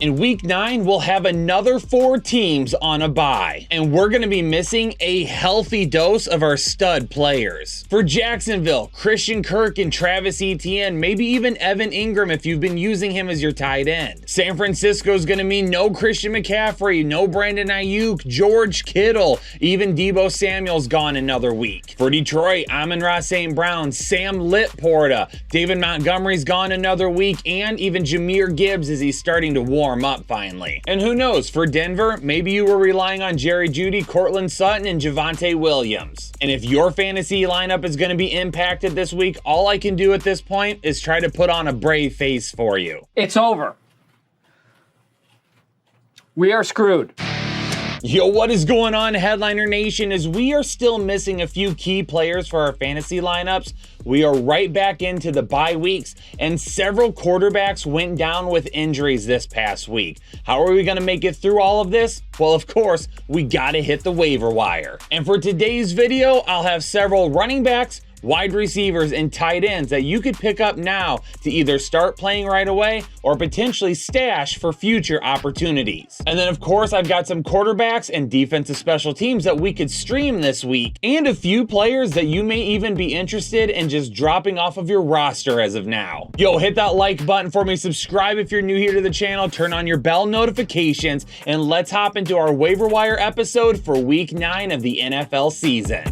In week 9, we'll have another 4 teams on a bye, and we're going to be missing a healthy dose of our stud players. For Jacksonville, Christian Kirk and Travis Etienne, maybe even Evan Ingram if you've been using him as your tight end. San Francisco's going to mean no Christian McCaffrey, no Brandon Ayuk, George Kittle, even Deebo Samuel's gone another week. For Detroit, Amon-Ra St. Brown, Sam Litporta, David Montgomery's gone another week, and even Jahmyr Gibbs as he's starting to warm up finally. And who knows, for Denver, maybe you were relying on Jerry Jeudy, Cortland Sutton, and Javonte Williams. And if your fantasy lineup is going to be impacted this week, all I can do at this point is try to put on a brave face for you. It's over. We are screwed. Yo, what is going on, Headliner Nation? As we are still missing a few key players for our fantasy lineups, we are right back into the bye weeks, and several quarterbacks went down with injuries this past week. How are we going to make it through all of this? Well, of course, we got to hit the waiver wire. And for today's video, I'll have several running backs, wide receivers, and tight ends that you could pick up now to either start playing right away or potentially stash for future opportunities. And then of course, I've got some quarterbacks and defensive special teams that we could stream this week, and a few players that you may even be interested in just dropping off of your roster as of now. Yo, hit that like button for me, subscribe if you're new here to the channel, turn on your bell notifications, and let's hop into our waiver wire episode for week 9 of the NFL season.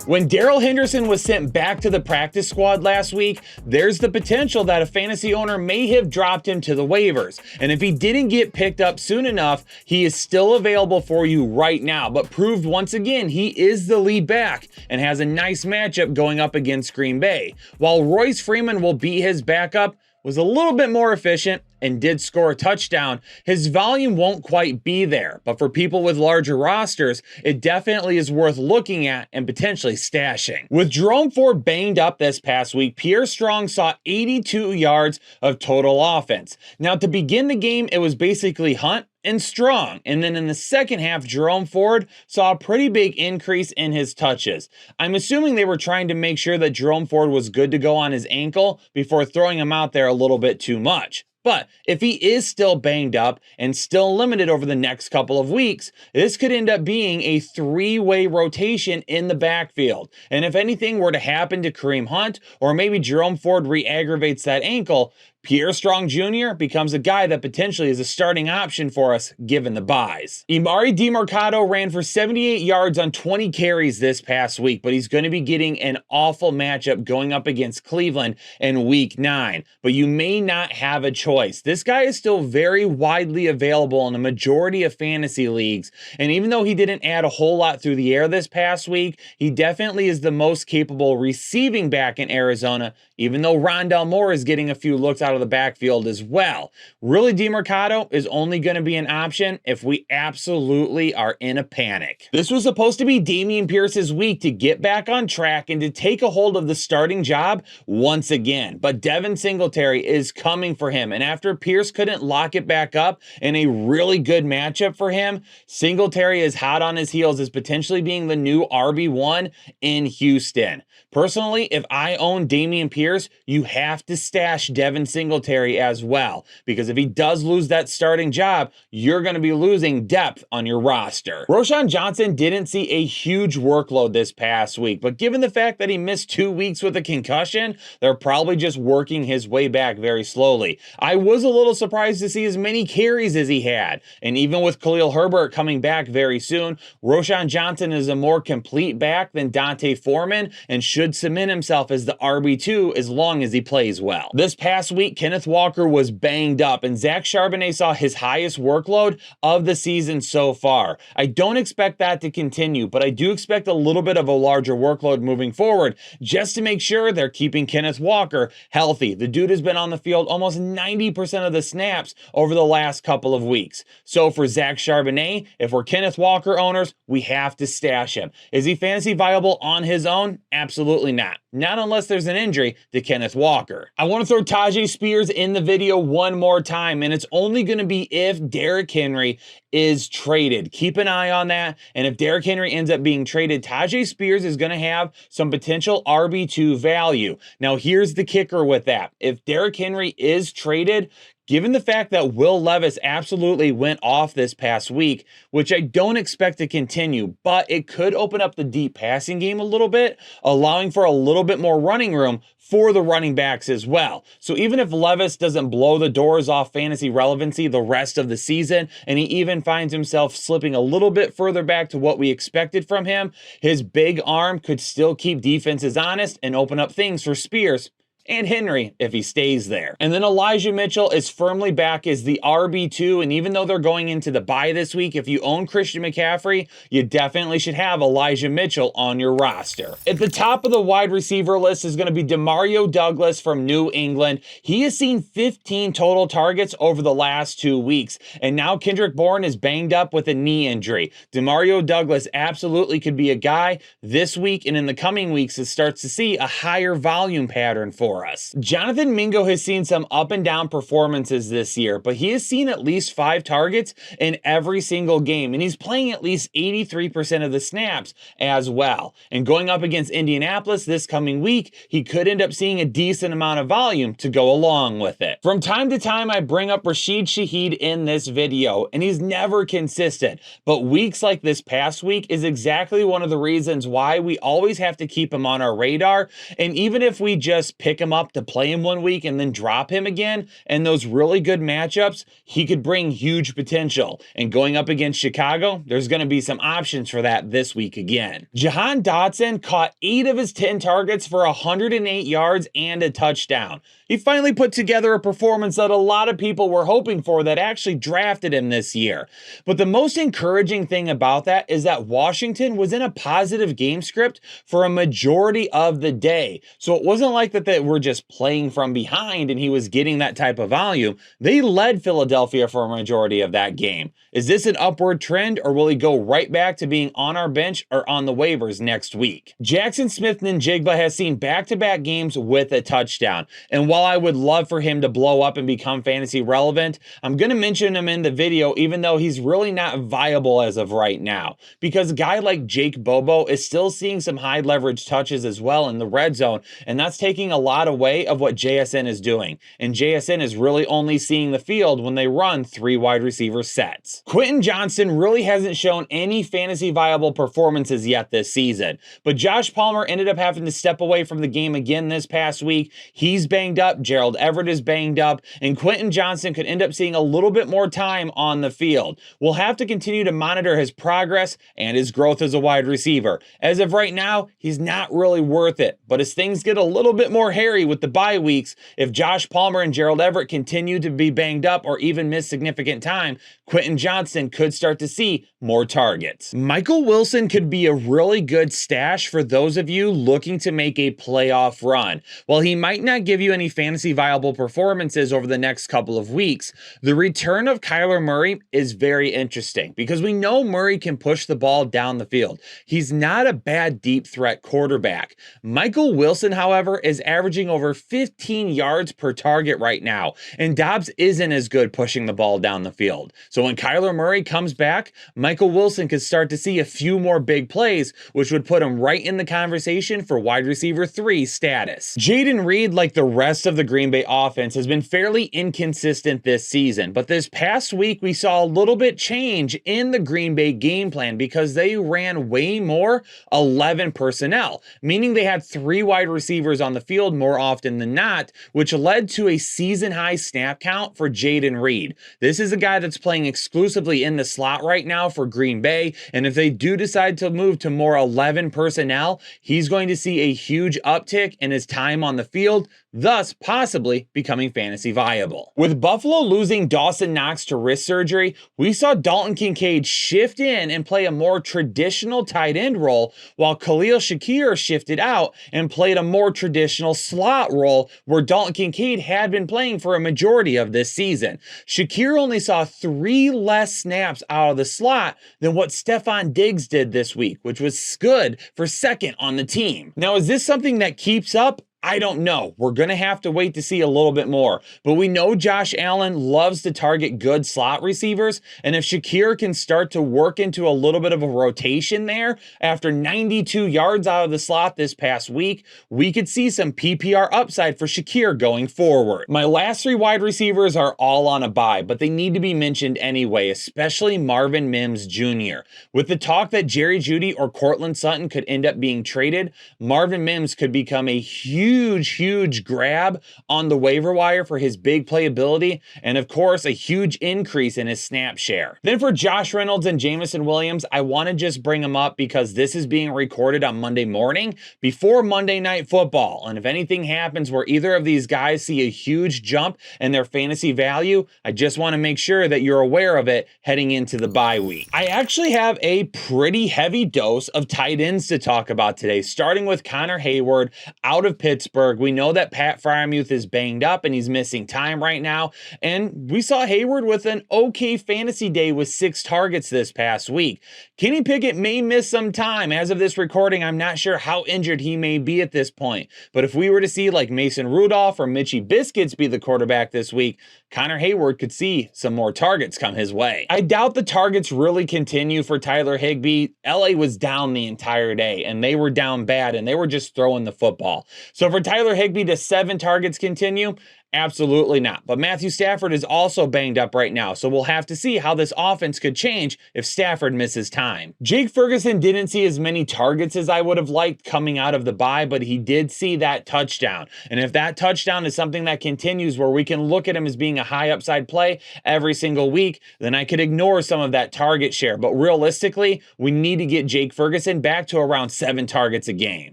When Darrell Henderson was sent back to the practice squad last week, there's the potential that a fantasy owner may have dropped him to the waivers. And if he didn't get picked up soon enough, he is still available for you right now, but proved once again he is the lead back and has a nice matchup going up against Green Bay. While Royce Freeman will be his backup, was a little bit more efficient and did score a touchdown, his volume won't quite be there. But for people with larger rosters, it definitely is worth looking at and potentially stashing. With Jerome Ford banged up this past week, Pierre Strong saw 82 yards of total offense. Now, to begin the game, it was basically Hunt and Strong, and then in the second half, Jerome Ford saw a pretty big increase in his touches. I'm assuming they were trying to make sure that Jerome Ford was good to go on his ankle before throwing him out there a little bit too much. But if he is still banged up and still limited over the next couple of weeks, this could end up being a 3-way rotation in the backfield. And if anything were to happen to Kareem Hunt, or maybe Jerome Ford re-aggravates that ankle, Pierre Strong Jr. becomes a guy that potentially is a starting option for us given the buys. Emari Demercado ran for 78 yards on 20 carries this past week, but he's going to be getting an awful matchup going up against Cleveland in week 9. But you may not have a choice. This guy is still very widely available in a majority of fantasy leagues, and even though he didn't add a whole lot through the air this past week, he definitely is the most capable receiving back in Arizona, even though Rondale Moore is getting a few looks out of the backfield as well. Really, Demercado is only going to be an option if we absolutely are in a panic. This was supposed to be Dameon Pierce's week to get back on track and to take a hold of the starting job once again. But Devin Singletary is coming for him, and after Pierce couldn't lock it back up in a really good matchup for him, Singletary is hot on his heels as potentially being the new RB1 in Houston. Personally, if I own Dameon Pierce, you have to stash Devin Singletary as well, because if he does lose that starting job, you're going to be losing depth on your roster. Roschon Johnson didn't see a huge workload this past week, but given the fact that he missed 2 weeks with a concussion, they're probably just working his way back very slowly. I was a little surprised to see as many carries as he had, and even with Khalil Herbert coming back very soon, Roschon Johnson is a more complete back than Dante Foreman and should cement himself as the RB2 as long as he plays well. This past week, Kenneth Walker was banged up, and Zach Charbonnet saw his highest workload of the season so far. I don't expect that to continue, but I do expect a little bit of a larger workload moving forward, just to make sure they're keeping Kenneth Walker healthy. The dude has been on the field almost 90% of the snaps over the last couple of weeks. So for Zach Charbonnet, if we're Kenneth Walker owners, we have to stash him. Is he fantasy viable on his own? Absolutely not. Not unless there's an injury to Kenneth Walker. I want to throw Tajay Spears in the video one more time, and it's only going to be if Derrick Henry is traded. Keep an eye on that. And if Derrick Henry ends up being traded, Tyjae Spears is going to have some potential RB2 value. Now, here's the kicker with that. If Derrick Henry is traded, given the fact that Will Levis absolutely went off this past week, which I don't expect to continue, but it could open up the deep passing game a little bit, allowing for a little bit more running room for the running backs as well. So even if Levis doesn't blow the doors off fantasy relevancy the rest of the season, and he even finds himself slipping a little bit further back to what we expected from him, his big arm could still keep defenses honest and open up things for Spears and Henry if he stays there. And then Elijah Mitchell is firmly back as the RB2, and even though they're going into the bye this week, if you own Christian McCaffrey, you definitely should have Elijah Mitchell on your roster. At the top of the wide receiver list is going to be Demario Douglas from New England. He has seen 15 total targets over the last 2 weeks, and now Kendrick Bourne is banged up with a knee injury. Demario Douglas absolutely could be a guy this week and in the coming weeks that starts to see a higher volume pattern for us. Jonathan Mingo has seen some up and down performances this year, but he has seen at least 5 targets in every single game, and he's playing at least 83% of the snaps as well. And going up against Indianapolis this coming week, he could end up seeing a decent amount of volume to go along with it. From time to time, I bring up Rashid Shaheed in this video, and he's never consistent, but weeks like this past week is exactly one of the reasons why we always have to keep him on our radar. And even if we just pick him up to play him 1 week and then drop him again, and those really good matchups, he could bring huge potential. And going up against Chicago, there's going to be some options for that this week again. Jahan Dotson caught 8 of his 10 targets for 108 yards and a touchdown. He finally put together a performance that a lot of people were hoping for that actually drafted him this year. But the most encouraging thing about that is that Washington was in a positive game script for a majority of the day. So it wasn't like that they were just playing from behind and he was getting that type of volume. They led Philadelphia for a majority of that game. Is this an upward trend, or will he go right back to being on our bench or on the waivers next week? Jackson Smith-Njigba has seen back-to-back games with a touchdown. And while I would love for him to blow up and become fantasy relevant, I'm going to mention him in the video even though he's really not viable as of right now. Because a guy like Jake Bobo is still seeing some high leverage touches as well in the red zone, and that's taking a lot away of what JSN is doing. And JSN is really only seeing the field when they run 3 wide receiver sets. Quentin Johnston really hasn't shown any fantasy viable performances yet this season, but Josh Palmer ended up having to step away from the game again this past week. He's banged up, Gerald Everett is banged up, and Quentin Johnston could end up seeing a little bit more time on the field. We'll have to continue to monitor his progress and his growth as a wide receiver. As of right now, he's not really worth it, but as things get a little bit more hairy with the bye weeks, if Josh Palmer and Gerald Everett continue to be banged up or even miss significant time, Quentin Johnston could start to see more targets. Michael Wilson could be a really good stash for those of you looking to make a playoff run. While he might not give you any fantasy viable performances over the next couple of weeks, the return of Kyler Murray is very interesting because we know Murray can push the ball down the field. He's not a bad deep threat quarterback. Michael Wilson, however, is averaging over 15 yards per target right now, and Dobbs isn't as good pushing the ball down the field. So when Kyler Murray comes back, Michael Wilson could start to see a few more big plays, which would put him right in the conversation for wide receiver 3 status. Jayden Reed, like the rest of the Green Bay offense, has been fairly inconsistent this season, but this past week we saw a little bit change in the Green Bay game plan because they ran way more 11 personnel, meaning they had 3 wide receivers on the field more often than not, which led to a season-high snap count for Jayden Reed. This is a guy that's playing exclusively in the slot right now for Green Bay, and if they do decide to move to more 11 personnel, he's going to see a huge uptick in his time on the field, thus possibly becoming fantasy viable. With Buffalo losing Dawson Knox to wrist surgery, we saw Dalton Kincaid shift in and play a more traditional tight end role, while Khalil Shakir shifted out and played a more traditional slot role where Dalton Kincaid had been playing for a majority of this season. Shakir only saw 3 less snaps out of the slot than what Stephon Diggs did this week, which was good for second on the team. Now, is this something that keeps up? I don't know. We're going to have to wait to see a little bit more. But we know Josh Allen loves to target good slot receivers. And if Shakir can start to work into a little bit of a rotation there after 92 yards out of the slot this past week, we could see some PPR upside for Shakir going forward. My last three wide receivers are all on a bye, but they need to be mentioned anyway, especially Marvin Mims Jr. With the talk that Jerry Jeudy or Courtland Sutton could end up being traded, Marvin Mims could become a huge grab on the waiver wire for his big playability and of course a huge increase in his snap share. Then for Josh Reynolds and Jameson Williams, I want to just bring them up because this is being recorded on Monday morning before Monday Night Football, and if anything happens where either of these guys see a huge jump in their fantasy value, I just want to make sure that you're aware of it heading into the bye week. I actually have a pretty heavy dose of tight ends to talk about today, starting with Connor Hayward out of Pittsburgh. We know that Pat Freiermuth is banged up and he's missing time right now. And we saw Hayward with an okay fantasy day with 6 targets this past week. Kenny Pickett may miss some time. As of this recording, I'm not sure how injured he may be at this point. But if we were to see like Mason Rudolph or Mitchie Biscuits be the quarterback this week, Connor Hayward could see some more targets come his way. I doubt the targets really continue for Tyler Higbee. LA was down the entire day and they were down bad and they were just throwing the football. So for Tyler Higbee to 7 targets continue, absolutely not. But Matthew Stafford is also banged up right now, so we'll have to see how this offense could change if Stafford misses time. Jake Ferguson didn't see as many targets as I would have liked coming out of the bye, but he did see that touchdown. And if that touchdown is something that continues where we can look at him as being a high upside play every single week, then I could ignore some of that target share. But realistically, we need to get Jake Ferguson back to around 7 targets a game.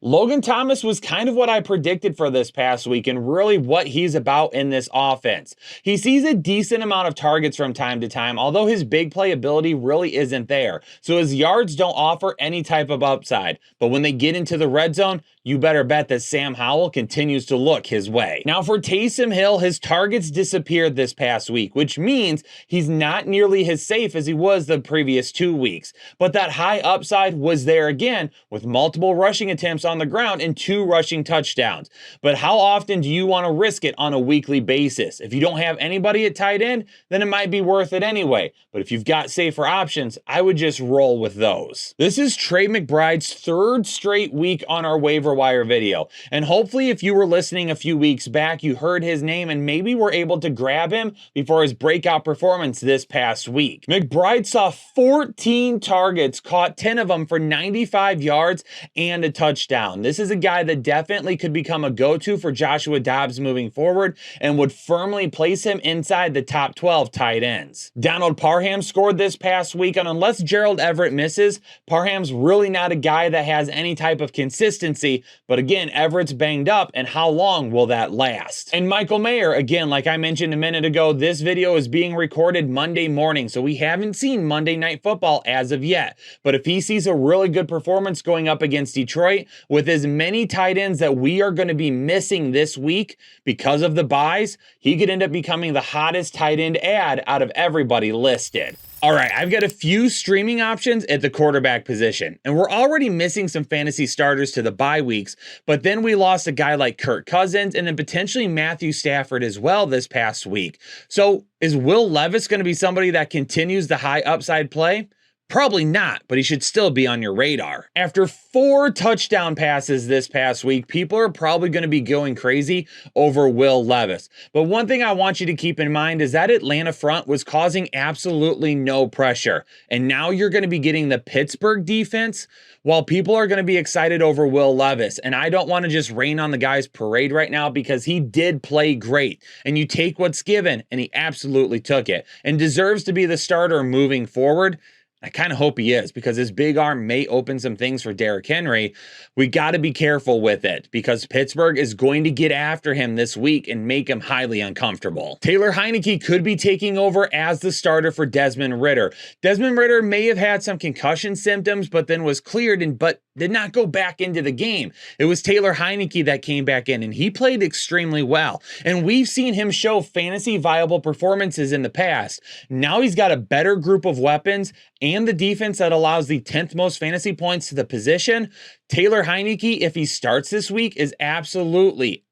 Logan Thomas was kind of what I predicted for this past week and really what he's about in this offense. He sees a decent amount of targets from time to time, although his big playability really isn't there. So his yards don't offer any type of upside. But when they get into the red zone, you better bet that Sam Howell continues to look his way. Now for Taysom Hill, his targets disappeared this past week, which means he's not nearly as safe as he was the previous 2 weeks. But that high upside was there again with multiple rushing attempts on the ground and 2 rushing touchdowns. But how often do you want to risk it on a weekly basis? If you don't have anybody at tight end, then it might be worth it anyway. But if you've got safer options, I would just roll with those. This is Trey McBride's 3rd straight week on our waiver wire video. And hopefully if you were listening a few weeks back, you heard his name and maybe were able to grab him before his breakout performance this past week. McBride saw 14 targets, caught 10 of them for 95 yards and a touchdown. This is a guy that definitely could become a go-to for Joshua Dobbs moving forward and would firmly place him inside the top 12 tight ends. Donald Parham scored this past week, and unless Gerald Everett misses, Parham's really not a guy that has any type of consistency. But again, Everett's banged up, and how long will that last? And Michael Mayer, again, like I mentioned a minute ago, this video is being recorded Monday morning, so we haven't seen Monday Night Football as of yet. But if he sees a really good performance going up against Detroit with as many tight ends that we are going to be missing this week because of the buys, he could end up becoming the hottest tight end ad out of everybody listed. All right, I've got a few streaming options at the quarterback position, and we're already missing some fantasy starters to the bye weeks, but then we lost a guy like Kirk Cousins and then potentially Matthew Stafford as well this past week. So is Will Levis going to be somebody that continues the high upside play? Probably not, but he should still be on your radar. After 4 touchdown passes this past week, people are probably going to be going crazy over Will Levis. But one thing I want you to keep in mind is that Atlanta front was causing absolutely no pressure. And now you're going to be getting the Pittsburgh defense while people are going to be excited over Will Levis. And I don't want to just rain on the guy's parade right now because he did play great. And you take what's given, and he absolutely took it and deserves to be the starter moving forward. I kind of hope he is because his big arm may open some things for Derrick Henry. We got to be careful with it because Pittsburgh is going to get after him this week and make him highly uncomfortable. Taylor Heineke could be taking over as the starter for Desmond Ridder. Desmond Ridder may have had some concussion symptoms, but then was cleared but did not go back into the game. It was Taylor Heineke that came back in, and he played extremely well. And we've seen him show fantasy viable performances in the past. Now he's got a better group of weapons, and the defense that allows the 10th most fantasy points to the position, Taylor Heinicke, if he starts this week, is absolutely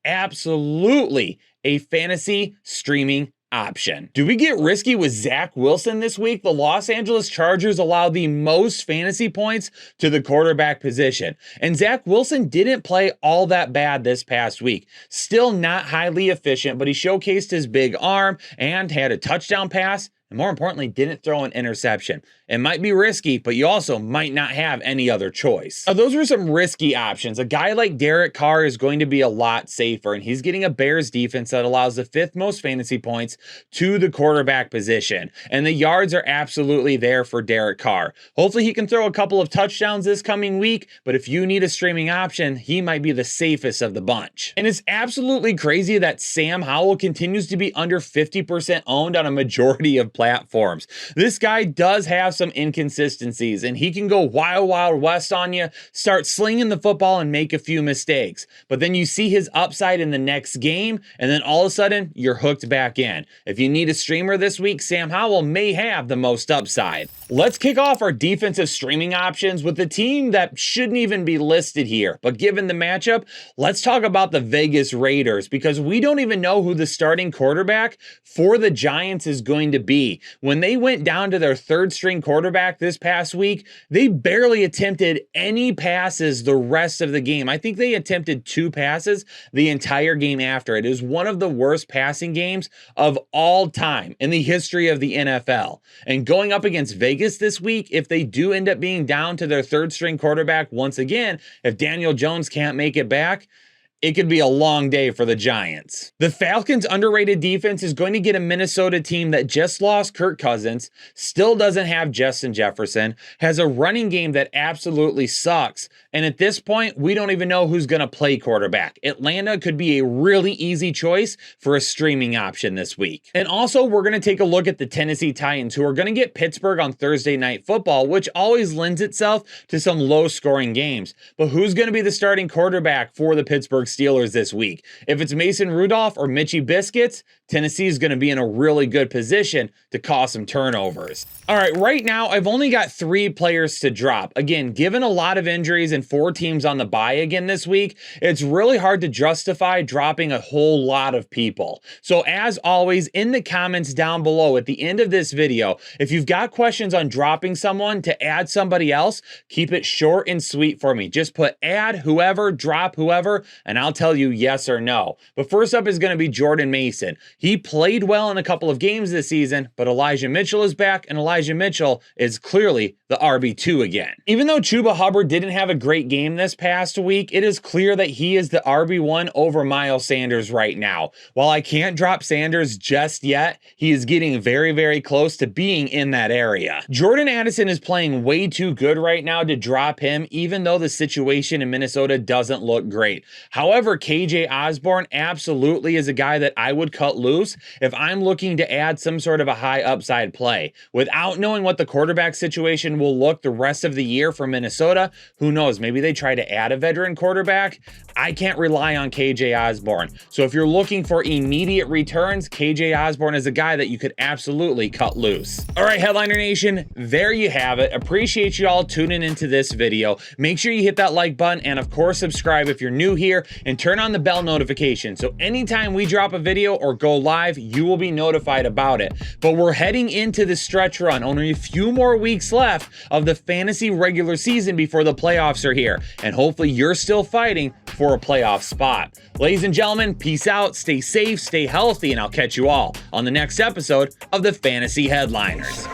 a fantasy streaming option. Do we get risky with Zach Wilson this week? The Los Angeles Chargers allow the most fantasy points to the quarterback position. And Zach Wilson didn't play all that bad this past week. Still not highly efficient, but he showcased his big arm and had a touchdown pass. And more importantly, didn't throw an interception. It might be risky, but you also might not have any other choice. Now, those were some risky options. A guy like Derek Carr is going to be a lot safer, and he's getting a Bears defense that allows the 5th most fantasy points to the quarterback position. And the yards are absolutely there for Derek Carr. Hopefully he can throw a couple of touchdowns this coming week, but if you need a streaming option, he might be the safest of the bunch. And it's absolutely crazy that Sam Howell continues to be under 50% owned on a majority of platforms. This guy does have some inconsistencies, and he can go wild west on you, start slinging the football and make a few mistakes. But then you see his upside in the next game, and then all of a sudden you're hooked back in. If you need a streamer this week, Sam Howell may have the most upside. Let's kick off our defensive streaming options with the team that shouldn't even be listed here. But given the matchup, let's talk about the Vegas Raiders, because we don't even know who the starting quarterback for the Giants is going to be. When they went down to their 3rd string quarterback this past week, they barely attempted any passes the rest of the game. I think they attempted 2 passes the entire game after. It is one of the worst passing games of all time in the history of the NFL. And going up against Vegas this week, if they do end up being down to their 3rd string quarterback once again, if Daniel Jones can't make it back, it could be a long day for the Giants. The Falcons' underrated defense is going to get a Minnesota team that just lost Kirk Cousins, still doesn't have Justin Jefferson, has a running game that absolutely sucks, and at this point, we don't even know who's going to play quarterback. Atlanta could be a really easy choice for a streaming option this week. And also, we're going to take a look at the Tennessee Titans, who are going to get Pittsburgh on Thursday Night Football, which always lends itself to some low-scoring games. But who's going to be the starting quarterback for the Pittsburgh Steelers this week? If it's Mason Rudolph or Mitchie Biscuits, Tennessee is going to be in a really good position to cause some turnovers. All right, right now, I've only got 3 players to drop. Again, given a lot of injuries and 4 teams on the bye again this week, it's really hard to justify dropping a whole lot of people. So as always, in the comments down below at the end of this video, if you've got questions on dropping someone to add somebody else, keep it short and sweet for me. Just put add whoever, drop whoever, and I'll tell you yes or no. But first up is going to be Jordan Mason. He played well in a couple of games this season, but Elijah Mitchell is back, and Elijah Mitchell is clearly the RB2 again. Even though Chuba Hubbard didn't have a great game this past week, it is clear that he is the RB1 over Miles Sanders right now. While I can't drop Sanders just yet, he is getting very close to being in that area. Jordan Addison is playing way too good right now to drop him, even though the situation in Minnesota doesn't look great. However, KJ Osborne absolutely is a guy that I would cut loose if I'm looking to add some sort of a high upside play. Without knowing what the quarterback situation will look the rest of the year for Minnesota, who knows, maybe they try to add a veteran quarterback. I can't rely on KJ Osborne. So if you're looking for immediate returns, KJ Osborne is a guy that you could absolutely cut loose. All right, Headliner Nation, there you have it. Appreciate you all tuning into this video. Make sure you hit that like button, and of course subscribe if you're new here, and turn on the bell notification so anytime we drop a video or go live, you will be notified about it. But we're heading into the stretch run, only a few more weeks left of the fantasy regular season before the playoffs are here, and hopefully you're still fighting for a playoff spot. Ladies and gentlemen, peace out, stay safe, stay healthy, and I'll catch you all on the next episode of the Fantasy Headliners.